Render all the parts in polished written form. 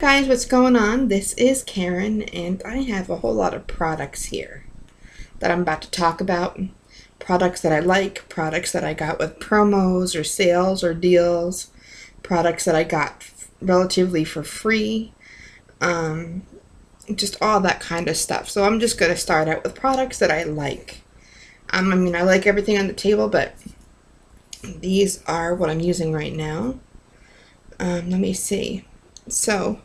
Guys, what's going on? This is Karen, and I have a whole lot of products here that I'm about to talk about. Products that I like, products that I got with promos or sales or deals, products that I got relatively for free, just all that kind of stuff. So I'm just going to start out with products that I like. I like everything on the table, but these are what I'm using right now. Let me see. So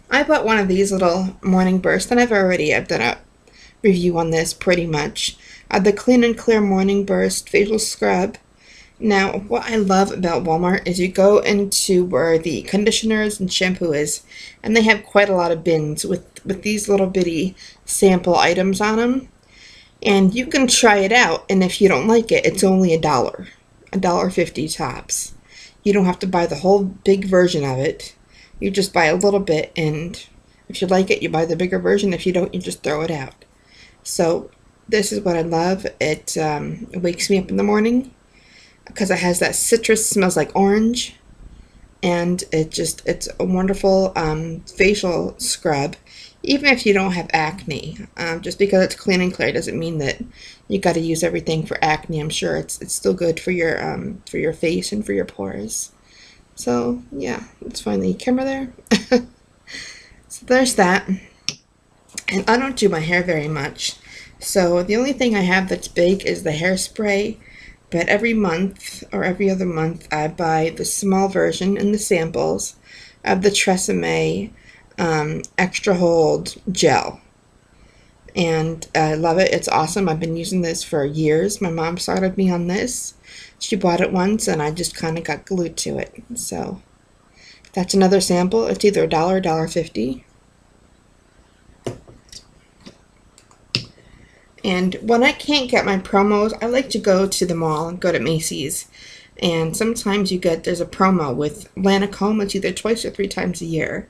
I bought one of these little morning bursts, and I've done a review on this pretty much. The Clean and Clear Morning Burst Facial Scrub. Now, what I love about Walmart is you go into where the conditioners and shampoo is, and they have quite a lot of bins with these little bitty sample items on them. And you can try it out, and if you don't like it, it's only $1.50 tops. You don't have to buy the whole big version of it. You just buy a little bit, and if you like it, you buy the bigger version. If you don't, you just throw it out. So this is what I love. It wakes me up in the morning because it has that citrus, smells like orange, and it's a wonderful facial scrub. Even if you don't have acne, just because it's clean and clear doesn't mean that you got to use everything for acne. I'm sure it's still good for your face and for your pores. So yeah, let's find the camera there. So there's that. And I don't do my hair very much, so the only thing I have that's big is the hairspray. But every month or every other month, I buy the small version in the samples of the Tresemme Extra Hold Gel. And I love it. It's awesome. I've been using this for years. My mom started me on this. She bought it once, and I just kind of got glued to it. So that's another sample. It's either $1 or $1.50. And when I can't get my promos, I like to go to the mall and go to Macy's. And sometimes there's a promo with Lancome. It's either twice or 3 times a year.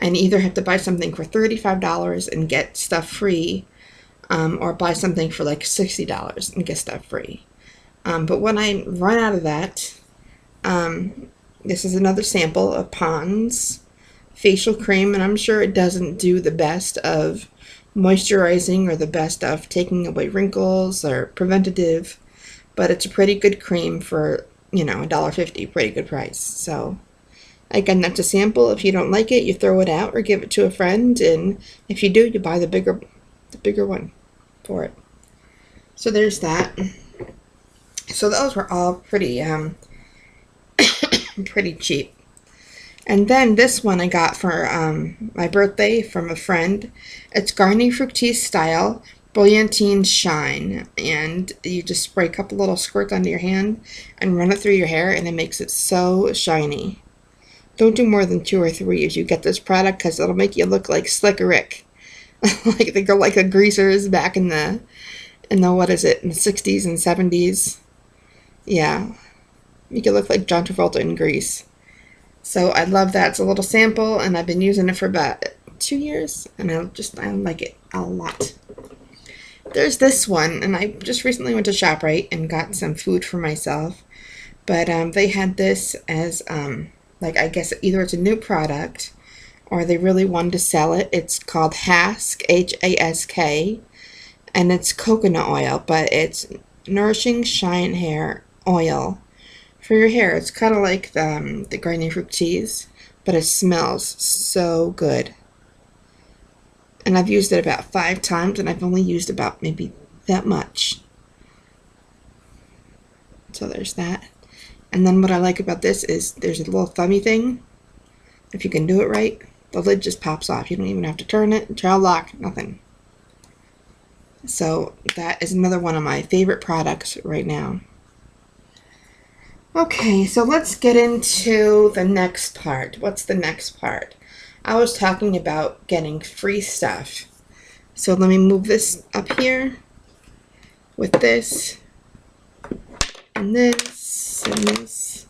And you either have to buy something for $35 and get stuff free, or buy something for like $60 and get stuff free. But when I run out of that, this is another sample of Pond's facial cream, and I'm sure it doesn't do the best of moisturizing or the best of taking away wrinkles or preventative, but it's a pretty good cream for, $1.50, pretty good price. So again, that's a sample. If you don't like it, you throw it out or give it to a friend, and if you do, you buy the bigger one for it. So there's that. So those were all pretty pretty cheap. And then this one I got for my birthday from a friend. It's Garnier Fructis Style Brilliantine Shine, and you just spray a couple little squirts onto your hand and run it through your hair, and it makes it so shiny. Don't do more than 2 or 3 if you get this product, because it'll make you look like Slick Rick. Like the greasers back in the what is it, in the 60s and 70s. Yeah, you could look like John Travolta in Grease. So I love that. It's a little sample, and I've been using it for about 2 years, and I like it a lot. There's this one, and I just recently went to ShopRite and got some food for myself, but they had this as I guess either it's a new product or they really wanted to sell it. It's called Hask, H-A-S-K, and it's coconut oil, but it's Nourishing Shine Hair Oil for your hair. It's kind of like the Garnier Fructis, but it smells so good. And I've used it about 5 times, and I've only used about maybe that much. So there's that. And then what I like about this is there's a little thummy thing. If you can do it right, the lid just pops off. You don't even have to turn it, child lock, nothing. So that is another one of my favorite products right now. Okay, so let's get into the next part. What's the next part? I was talking about getting free stuff. So let me move this up here with this, and this, and this,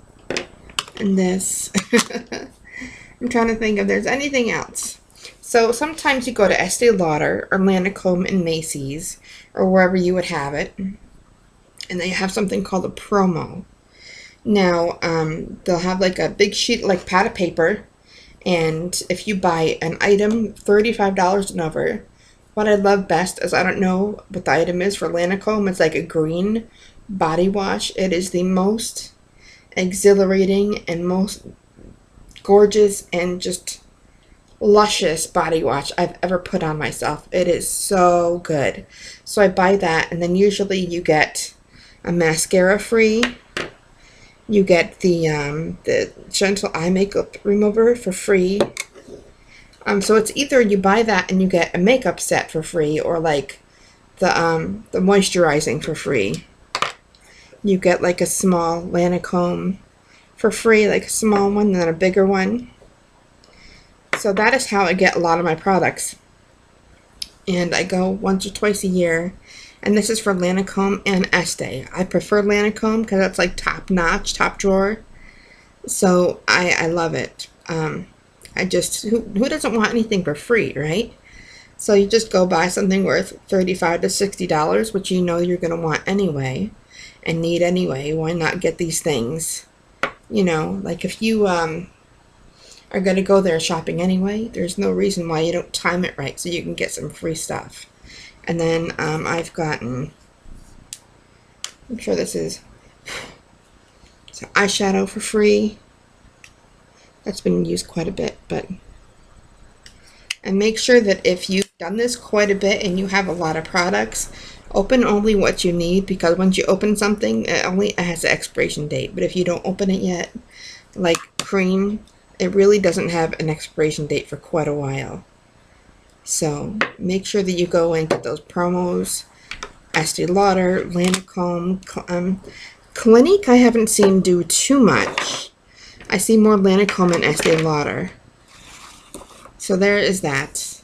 and this. I'm trying to think if there's anything else. So sometimes you go to Estee Lauder or Lancome and Macy's or wherever you would have it, and they have something called a promo. Now, they'll have like a big sheet, like pad of paper, And if you buy an item $35 and over, what I love best is, I don't know what the item is for Lancome, it's like a green body wash. It is the most exhilarating and most gorgeous and just luscious body wash I've ever put on myself. It is so good. So I buy that, and then usually you get a mascara free. You get the gentle eye makeup remover for free. So it's either you buy that and you get a makeup set for free, or like the moisturizing for free. You get like a small Lancome for free, like a small one, and then a bigger one. So that is how I get a lot of my products. And I go once or twice a year. And this is for Lancome and Estee. I prefer Lancome because that's like top notch, top drawer. So I love it. I just, who doesn't want anything for free, right? So you just go buy something worth $35 to $60, which you know you're going to want anyway and need anyway. Why not get these things? You know, like if you are going to go there shopping anyway, there's no reason why you don't time it right so you can get some free stuff. And then I've gotten, I'm sure this is eyeshadow for free. That's been used quite a bit, but, and make sure that if you've done this quite a bit and you have a lot of products, open only what you need, because once you open something, it has an expiration date. But if you don't open it yet, like cream, it really doesn't have an expiration date for quite a while. So make sure that you go and get those promos. Estee Lauder, Lancome, Clinique I haven't seen do too much. I see more Lancome and Estee Lauder. So there is that.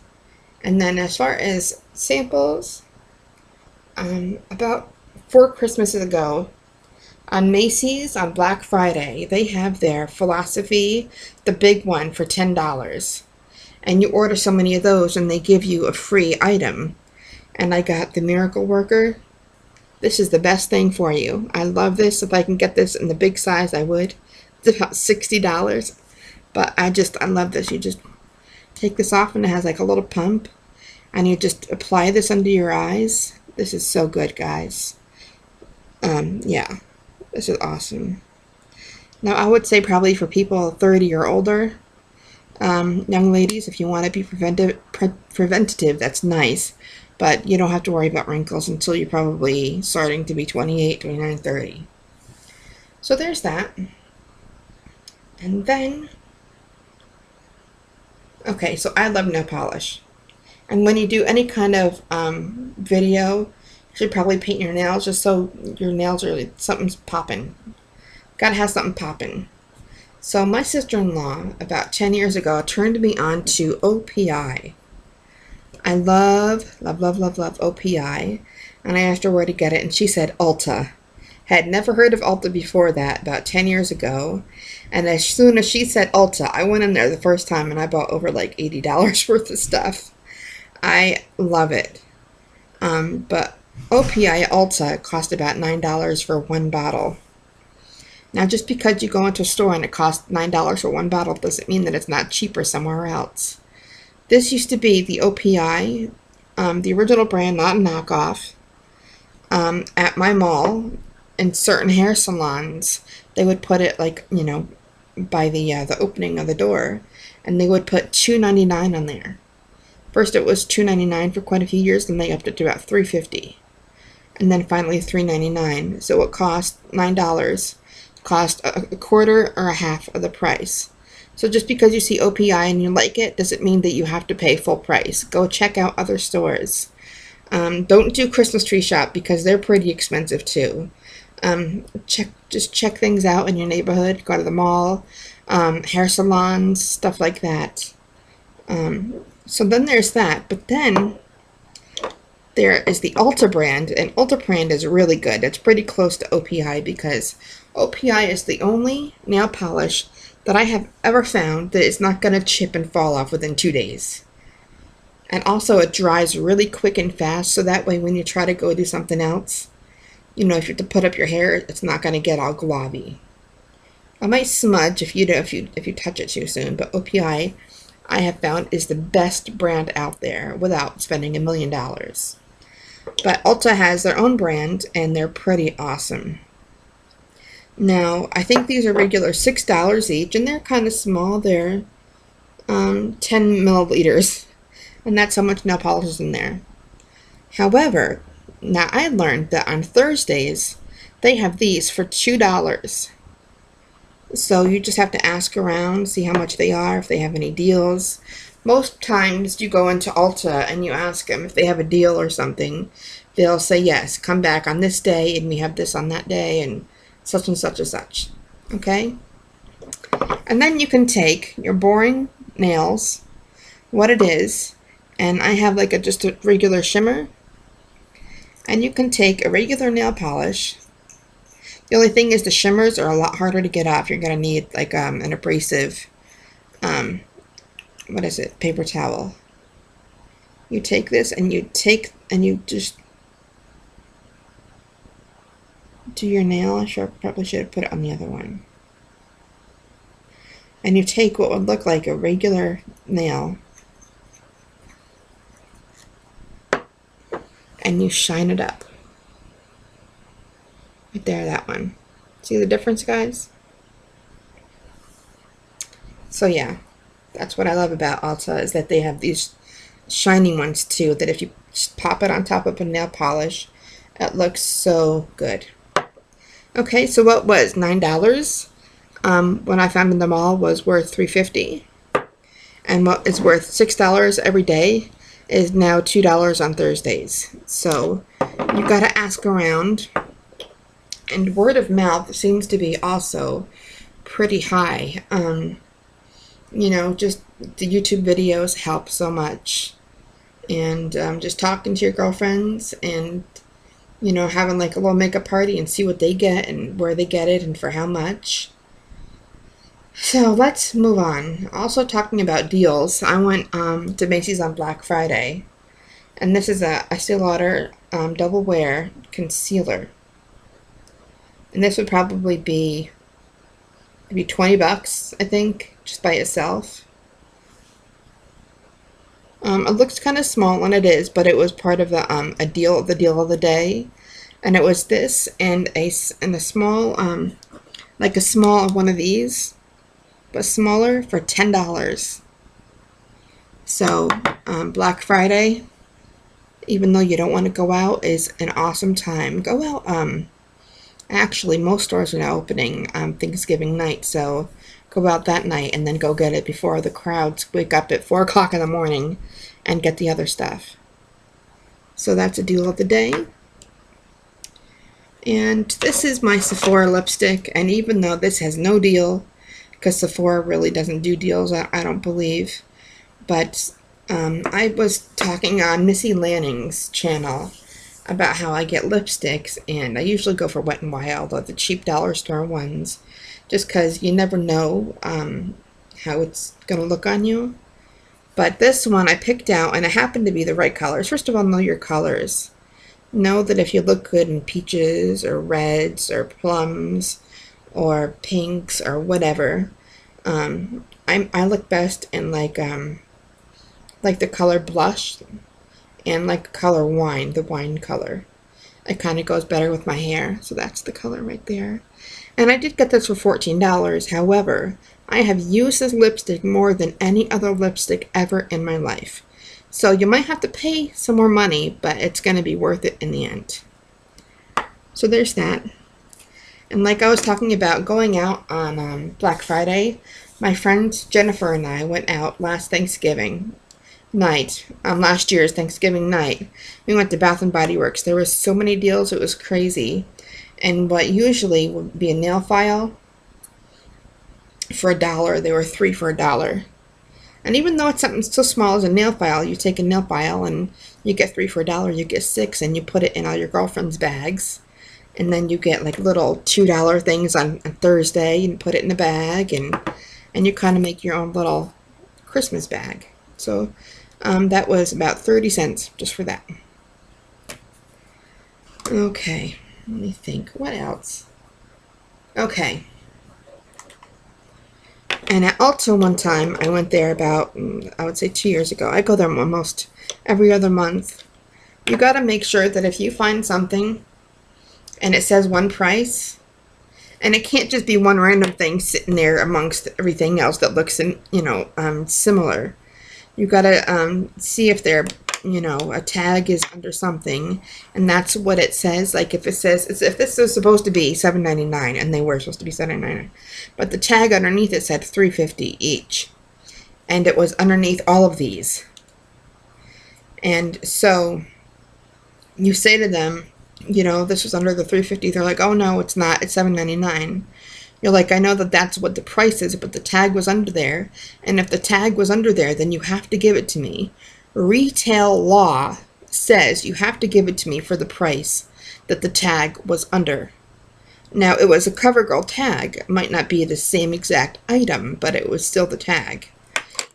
And then as far as samples, about 4 Christmases ago, on Macy's on Black Friday, they have their Philosophy, the big one, for $10. And you order so many of those and they give you a free item. And I got the Miracle Worker. This is the best thing for you. I love this. If I can get this in the big size, I would. It's about $60. But I love this. You just take this off and it has like a little pump. And you just apply this under your eyes. This is so good, guys. Yeah. This is awesome. Now, I would say probably for people 30 or older, young ladies, if you want to be preventative, that's nice. But you don't have to worry about wrinkles until you're probably starting to be 28, 29, 30. So there's that. And then, okay, so I love nail polish. And when you do any kind of video, you should probably paint your nails just so your nails are, something's popping. Gotta have something popping. So my sister-in-law, about 10 years ago, turned me on to OPI. I love, love, love, love, love OPI. And I asked her where to get it, and she said Ulta. Had never heard of Ulta before that, about 10 years ago. And as soon as she said Ulta, I went in there the first time and I bought over like $80 worth of stuff. I love it. But OPI Ulta cost about $9 for one bottle. Now, just because you go into a store and it costs $9 for one bottle doesn't mean that it's not cheaper somewhere else. This used to be the OPI, the original brand, not a knockoff. At my mall, in certain hair salons, they would put it like, you know, by the opening of the door, and they would put $2.99 on there. First it was $2.99 for quite a few years, then they upped it to about $3.50, and then finally $3.99. So it cost $9. Cost a quarter or a half of the price. So just because you see OPI and you like it doesn't mean that you have to pay full price. Go check out other stores. Don't do Christmas tree shop because they're pretty expensive too. Just check things out in your neighborhood. Go to the mall, hair salons, stuff like that. So then there's that. But then there is the Ulta brand, and Ulta brand is really good. It's pretty close to OPI because OPI is the only nail polish that I have ever found that is not going to chip and fall off within 2 days. And also it dries really quick and fast, so that way when you try to go do something else, you know, if you have to put up your hair, it's not going to get all globby. It might smudge if you touch it too soon, but OPI I have found is the best brand out there without spending $1 million. But Ulta has their own brand and they're pretty awesome. Now, I think these are regular $6 each, and they're kind of small. They're 10 milliliters, and that's how much nail polish is in there. However, now I learned that on Thursdays, they have these for $2. So you just have to ask around, see how much they are, if they have any deals. Most times you go into Ulta and you ask them if they have a deal or something. They'll say, yes, come back on this day, and we have this on that day, and such and such and such. Okay? And then you can take your boring nails, what it is, and I have like just a regular shimmer, and you can take a regular nail polish. The only thing is the shimmers are a lot harder to get off. You're going to need like an abrasive, what is it, paper towel. You take this and you just do your nail. I probably should have put it on the other one. And you take what would look like a regular nail and you shine it up. Right there, that one. See the difference, guys? So yeah, that's what I love about Ulta, is that they have these shiny ones too, that if you just pop it on top of a nail polish, it looks so good. Okay, so what was $9 when I found in the mall was worth $3.50, and what is worth $6 every day is now $2 on Thursdays. So you gotta ask around. And word of mouth seems to be also pretty high. You know, just the YouTube videos help so much. And just talking to your girlfriends and, you know, having like a little makeup party and see what they get and where they get it and for how much. So let's move on. Also talking about deals, I went to Macy's on Black Friday. And this is a Estee Lauder Double Wear Concealer. And this would probably be maybe $20, I think, just by itself. It looks kind of small, and it is, but it was part of the deal of the day, and it was this and a small like a small one of these, but smaller, for $10. So Black Friday, even though you don't want to go out, is an awesome time. Go out. Actually, most stores are now opening Thanksgiving night, so go out that night and then go get it before the crowds wake up at 4 o'clock in the morning and get the other stuff. So that's a deal of the day. And this is my Sephora lipstick, and even though this has no deal, because Sephora really doesn't do deals, I don't believe, but I was talking on Missy Lanning's channel about how I get lipsticks, and I usually go for Wet n Wild or the cheap dollar store ones, just because you never know how it's going to look on you. But this one I picked out, and it happened to be the right colors. First of all, know your colors. Know that if you look good in peaches or reds or plums or pinks or whatever, I look best in like the color blush and like color wine, the wine color. It kind of goes better with my hair, so that's the color right there. And I did get this for $14. However, I have used this lipstick more than any other lipstick ever in my life. So you might have to pay some more money, but it's going to be worth it in the end. So there's that. And like I was talking about going out on Black Friday, my friend Jennifer and I went out last Thanksgiving night, last year's Thanksgiving night. We went to Bath and Body Works. There were so many deals, it was crazy. And what usually would be a nail file for $1, there were 3 for $1. And even though it's something so small as a nail file, you take a nail file and you get 3 for $1, you get 6, and you put it in all your girlfriend's bags. And then you get like little $2 things on Thursday and put it in a bag, and you kind of make your own little Christmas bag. So that was about 30 cents just for that. Okay, let me think. What else? Okay. And at Ulta one time, I went there about, I would say 2 years ago. I go there almost every other month. You got to make sure that if you find something and it says one price, and it can't just be one random thing sitting there amongst everything else that looks, similar. You got to see if they're, a tag is under something, and that's what it says. Like if it says, if this is supposed to be $7.99, and they were supposed to be $7.99, but the tag underneath it said $3.50 each, and it was underneath all of these. And so you say to them, this was under the $3.50. They're like, oh no, it's not. It's $7.99. You're like, I know that that's what the price is, but the tag was under there. And if the tag was under there, then you have to give it to me. Retail law says you have to give it to me for the price that the tag was under. Now, it was a CoverGirl tag. It might not be the same exact item, but it was still the tag.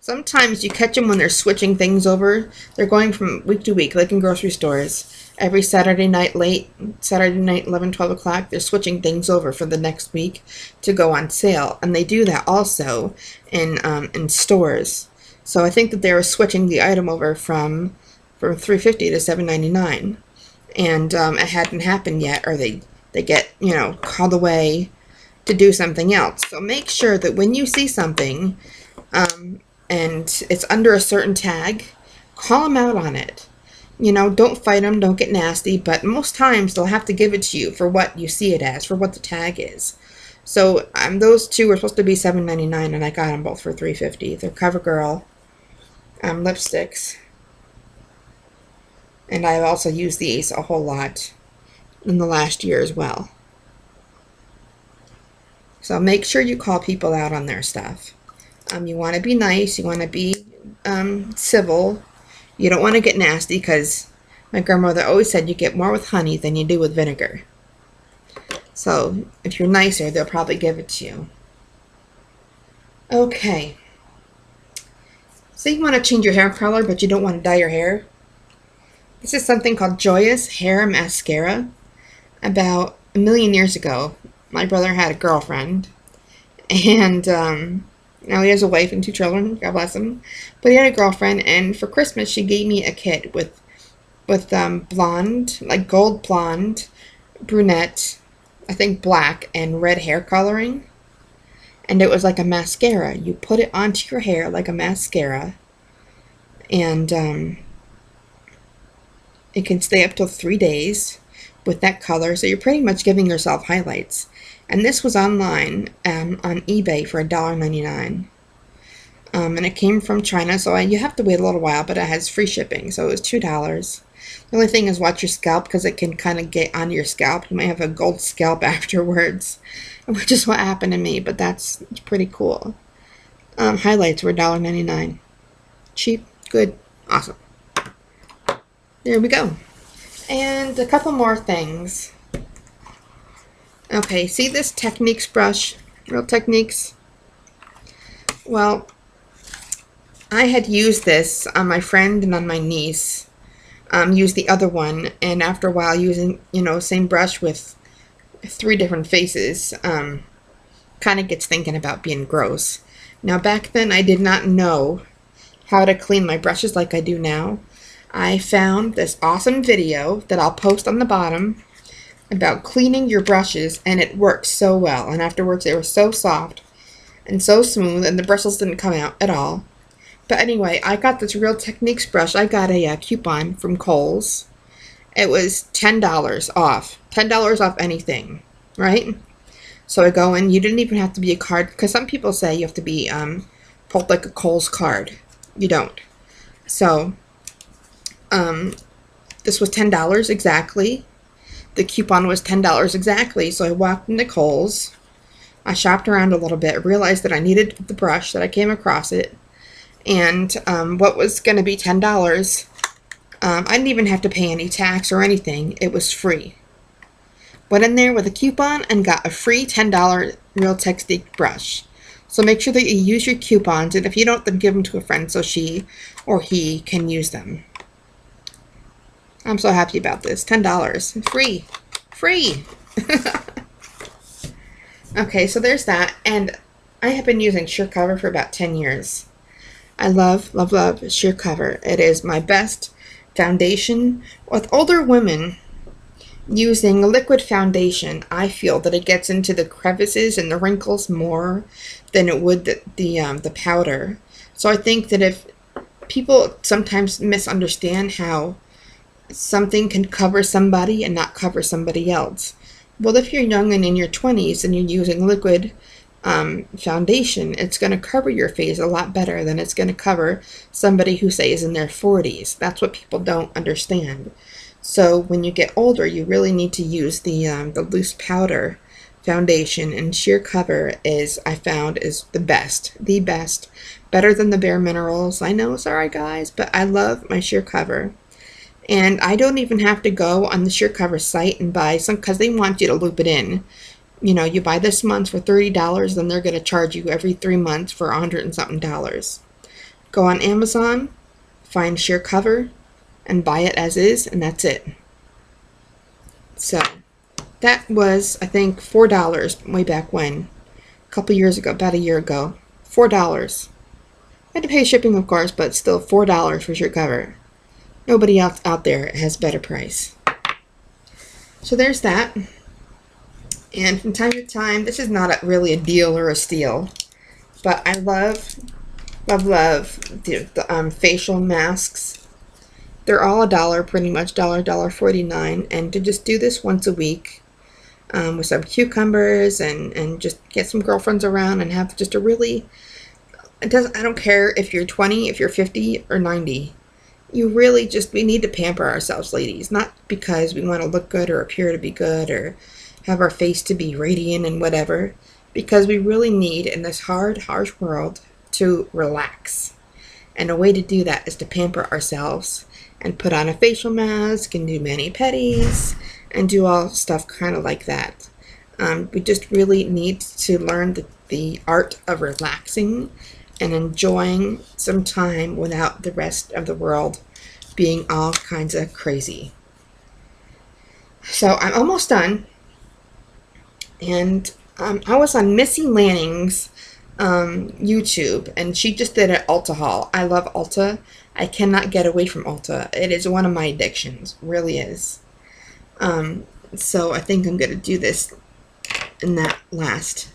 Sometimes you catch them when they're switching things over. They're going from week to week, like in grocery stores. Every Saturday night, 11, 12 o'clock, they're switching things over for the next week to go on sale. And they do that also in stores. So I think that they were switching the item over from $3.50 to $7.99. And it hadn't happened yet, or they get, called away to do something else. So make sure that when you see something and it's under a certain tag, call them out on it. Don't fight them, don't get nasty, but most times they'll have to give it to you for what you see it as, for what the tag is. So those two were supposed to be $7.99, and I got them both for $3.50. They're CoverGirl lipsticks. And I've also used these a whole lot in the last year as well. So make sure you call people out on their stuff. You want to be nice, you want to be civil. You don't want to get nasty, because my grandmother always said you get more with honey than you do with vinegar. So if you're nicer, they'll probably give it to you. Okay. So you want to change your hair color, but you don't want to dye your hair. This is something called Joyous Hair Mascara. About a million years ago, my brother had a girlfriend, and now he has a wife and 2 children, God bless him. But he had a girlfriend, and for Christmas she gave me a kit with blonde, like gold blonde, brunette, I think black, and red hair coloring. And it was like a mascara. You put it onto your hair like a mascara, and it can stay up till 3 days with that color. So you're pretty much giving yourself highlights. And this was online on eBay for $1.99. And it came from China, so you have to wait a little while, but it has free shipping, so it was $2. The only thing is watch your scalp, because it can kind of get on your scalp. You might have a gold scalp afterwards, which is what happened to me, but it's pretty cool. Highlights were $1.99. Cheap, good, awesome. There we go. And a couple more things. Okay, see this Techniques brush? Real Techniques? Well, I had used this on my friend and on my niece. Used the other one, and after a while using, same brush with 3 different faces, kind of gets thinking about being gross. Now back then I did not know how to clean my brushes like I do now. I found this awesome video that I'll post on the bottom about cleaning your brushes, and it worked so well, and afterwards they were so soft and so smooth, and the bristles didn't come out at all. But anyway, I got this Real Techniques brush. I got a coupon from Kohl's. It was $10 off. $10 off anything, right? So I go in. You didn't even have to be a card, because some people say you have to be pulled like a Kohl's card. You don't. So this was $10 exactly. The coupon was $10 exactly. So I walked into Kohl's. I shopped around a little bit, realized that I needed the brush, that I came across it. And what was going to be $10, I didn't even have to pay any tax or anything. It was free. Went in there with a coupon and got a free $10 Real Techniques brush. So make sure that you use your coupons, and if you don't, then give them to a friend so she or he can use them. I'm so happy about this. $10. Free. Free! Okay, so there's that. And I have been using Sheer Cover for about 10 years. I love, love, love Sheer Cover. It is my best foundation. With older women using liquid foundation, I feel that it gets into the crevices and the wrinkles more than it would the powder. So I think that if people sometimes misunderstand how something can cover somebody and not cover somebody else. Well, if you're young and in your 20s and you're using liquid foundation, it's going to cover your face a lot better than it's going to cover somebody who, say, is in their 40s. That's what people don't understand. So when you get older, you really need to use the loose powder foundation, and Sheer Cover is, I found, is the best, better than the Bare Minerals. I know, sorry guys, but I love my Sheer Cover. And I don't even have to go on the Sheer Cover site and buy some, because they want you to loop it in. You know, you buy this month for $30, then they're going to charge you every 3 months for $100 and something. Go on Amazon, find Sheer Cover, and buy it as is, and that's it. So that was, I think, $4 way back when, a couple years ago, about a year ago. $4. I had to pay shipping, of course, but still $4 for Sheer Cover. Nobody else out there has better price. So there's that. And from time to time, this is not really a deal or a steal, but I love, love, love the facial masks. They're all $1 pretty much, $1.49, and to just do this once a week with some cucumbers and just get some girlfriends around and have just a really, I don't care if you're 20, if you're 50 or 90. You really just, we need to pamper ourselves, ladies, not because we want to look good or appear to be good or have our face to be radiant and whatever, because we really need, in this hard, harsh world, to relax. And a way to do that is to pamper ourselves and put on a facial mask and do mani-pedis and do all stuff kind of like that. We just really need to learn the art of relaxing and enjoying some time without the rest of the world being all kinds of crazy. So I'm almost done. And I was on Missy Lanning's YouTube, and she just did an Ulta haul. I love Ulta. I cannot get away from Ulta. It is one of my addictions. Really is. So I think I'm going to do this in that last.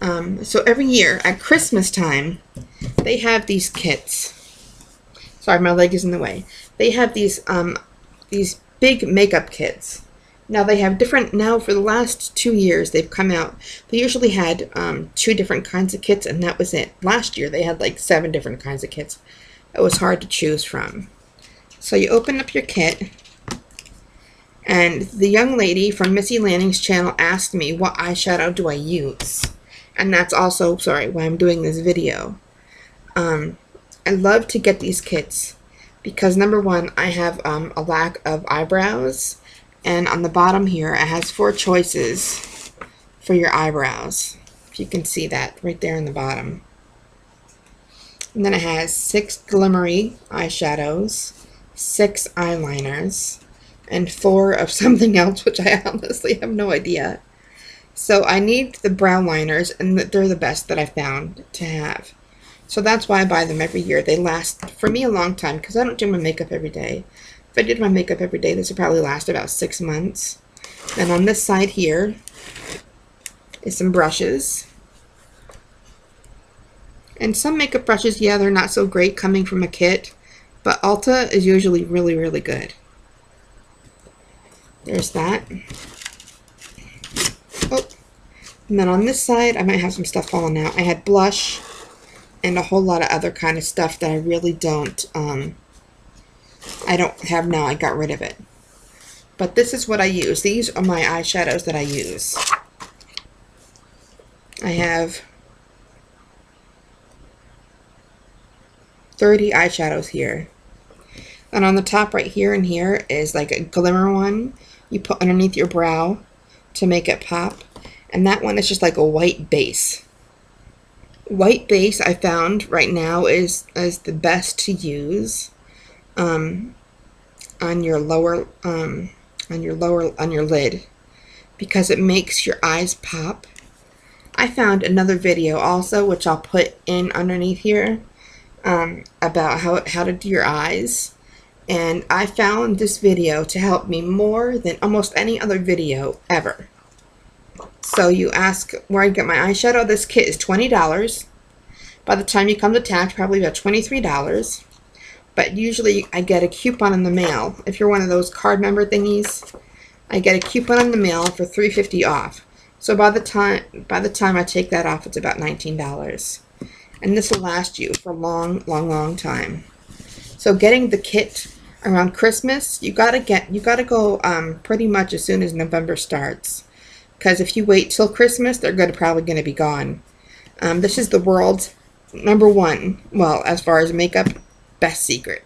So every year at Christmas time, they have these kits. Sorry, my leg is in the way. They have these big makeup kits. Now they have different, now for the last 2 years they've come out. They usually had 2 different kinds of kits, and that was it. Last year they had like 7 different kinds of kits. It was hard to choose from. So you open up your kit, and the young lady from Missy Lanning's channel asked me, what eyeshadow do I use? And that's also, sorry, why I'm doing this video. I love to get these kits because, number one, I have a lack of eyebrows. And on the bottom here, it has 4 choices for your eyebrows. If you can see that right there in the bottom. And then it has 6 glimmery eyeshadows, 6 eyeliners, and 4 of something else, which I honestly have no idea. So I need the brow liners, and they're the best that I found to have. So that's why I buy them every year. They last, for me, a long time, because I don't do my makeup every day. If I did my makeup every day, this would probably last about 6 months. Then on this side here is some brushes. And some makeup brushes, yeah, they're not so great coming from a kit, but Ulta is usually really, really good. There's that. Oh, and then on this side, I might have some stuff falling out. I had blush and a whole lot of other kind of stuff that I really don't, I don't have now. I got rid of it. But this is what I use. These are my eyeshadows that I use. I have 30 eyeshadows here. And on the top right here and here is like a glimmer one you put underneath your brow to make it pop. And that one is just like a white base. White base I found right now is the best to use on your lower on your lid, because it makes your eyes pop. I found another video also, which I'll put in underneath here, about how to do your eyes. And I found this video to help me more than almost any other video ever. So you ask where I get my eyeshadow. This kit is $20. By the time you come to tax, probably about $23. But usually I get a coupon in the mail. If you're one of those card member thingies, I get a coupon in the mail for $3.50 off. So by the time I take that off, it's about $19. And this will last you for a long, long, long time. So getting the kit around Christmas, you gotta go pretty much as soon as November starts. Because if you wait till Christmas, they're probably gonna be gone. This is the world's #1, well, as far as makeup, best secret.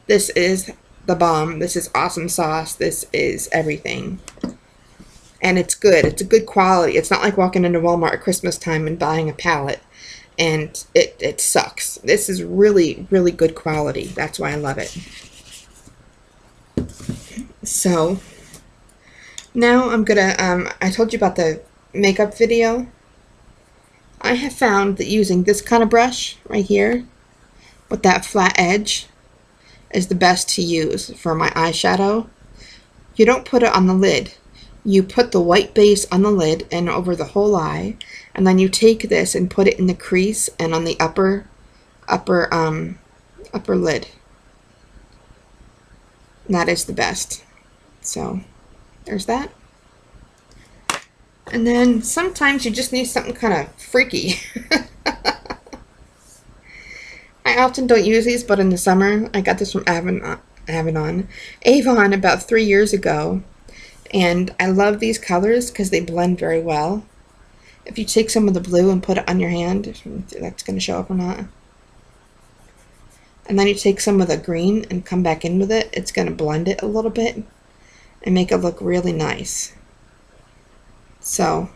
This is the bomb. This is awesome sauce. This is everything. And it's good. It's a good quality. It's not like walking into Walmart at Christmas time and buying a palette and it sucks. This is really, really good quality. That's why I love it. So now I'm gonna, I told you about the makeup video. I have found that using this kind of brush right here with that flat edge is the best to use for my eyeshadow. You don't put it on the lid. You put the white base on the lid and over the whole eye, and then you take this and put it in the crease and on the upper lid. And that is the best. So there's that. And then sometimes you just need something kind of freaky. I often don't use these, but in the summer, I got this from Avon about 3 years ago. And I love these colors because they blend very well. If you take some of the blue and put it on your hand, if that's going to show up or not. And then you take some of the green and come back in with it, it's going to blend it a little bit and make it look really nice. So,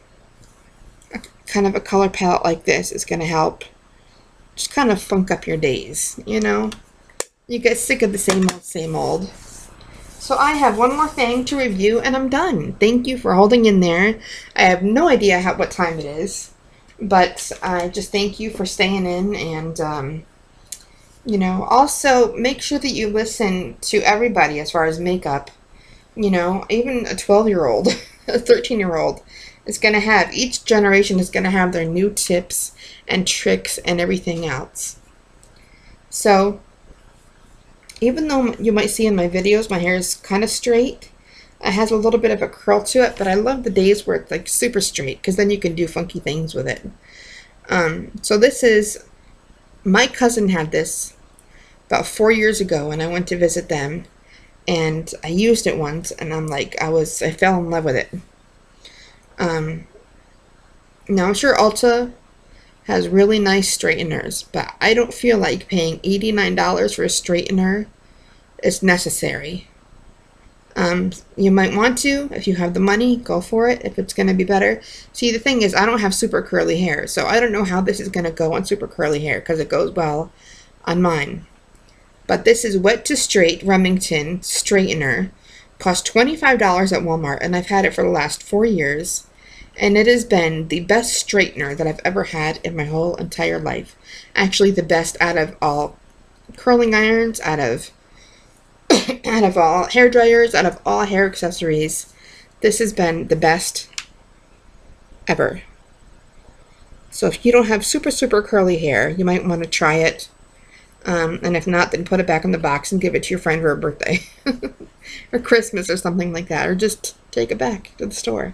kind of a color palette like this is going to help just kind of funk up your days, you know? You get sick of the same old. So I have one more thing to review and I'm done. Thank you for holding in there. I have no idea what time it is, but I just thank you for staying in, and you know, also make sure that you listen to everybody as far as makeup. You know, even a 12-year-old, a 13-year-old is going to have, each generation is going to have their new tips and tricks and everything else. So even though you might see in my videos my hair is kind of straight, it has a little bit of a curl to it, but I love the days where it's like super straight because then you can do funky things with it. So this is, my cousin had this about 4 years ago and I went to visit them and I used it once and I'm like, I fell in love with it. Now I'm sure Ulta has really nice straighteners, but I don't feel like paying $89 for a straightener is necessary. You might want to, if you have the money, go for it if it's going to be better. See, the thing is, I don't have super curly hair, so I don't know how this is going to go on super curly hair because it goes well on mine. But this is Wet to Straight Remington straightener. Cost $25 at Walmart, and I've had it for the last 4 years. And it has been the best straightener that I've ever had in my whole entire life. Actually, the best out of all curling irons, out of all hair dryers, out of all hair accessories. This has been the best ever. So if you don't have super, super curly hair, you might want to try it. And if not, then put it back in the box and give it to your friend for her birthday. Or Christmas or something like that. Or just take it back to the store.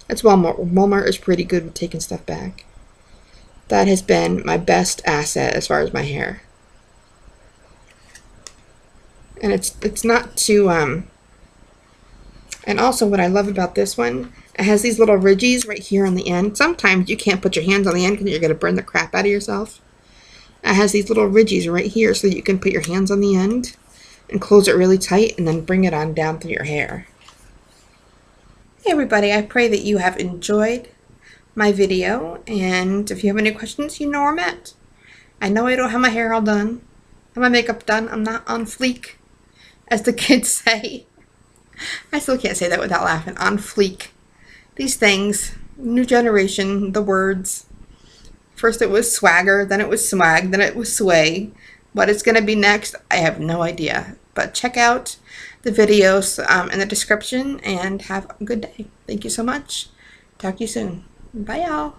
That's Walmart. Walmart is pretty good with taking stuff back. That has been my best asset as far as my hair. And it's not too, and also what I love about this one, it has these little ridges right here on the end. Sometimes you can't put your hands on the end because you're going to burn the crap out of yourself. It has these little ridges right here so that you can put your hands on the end and close it really tight and then bring it on down through your hair. Hey everybody, I pray that you have enjoyed my video, and if you have any questions, you know where I'm at. I know I don't have my hair all done, have my makeup done, I'm not on fleek, as the kids say. I still can't say that without laughing. On fleek. These things, New generation, the words. First it was swagger, then it was swag, then it was sway. What it's going to be next, I have no idea. But check out the videos in the description and have a good day. Thank you so much. Talk to you soon. Bye, y'all.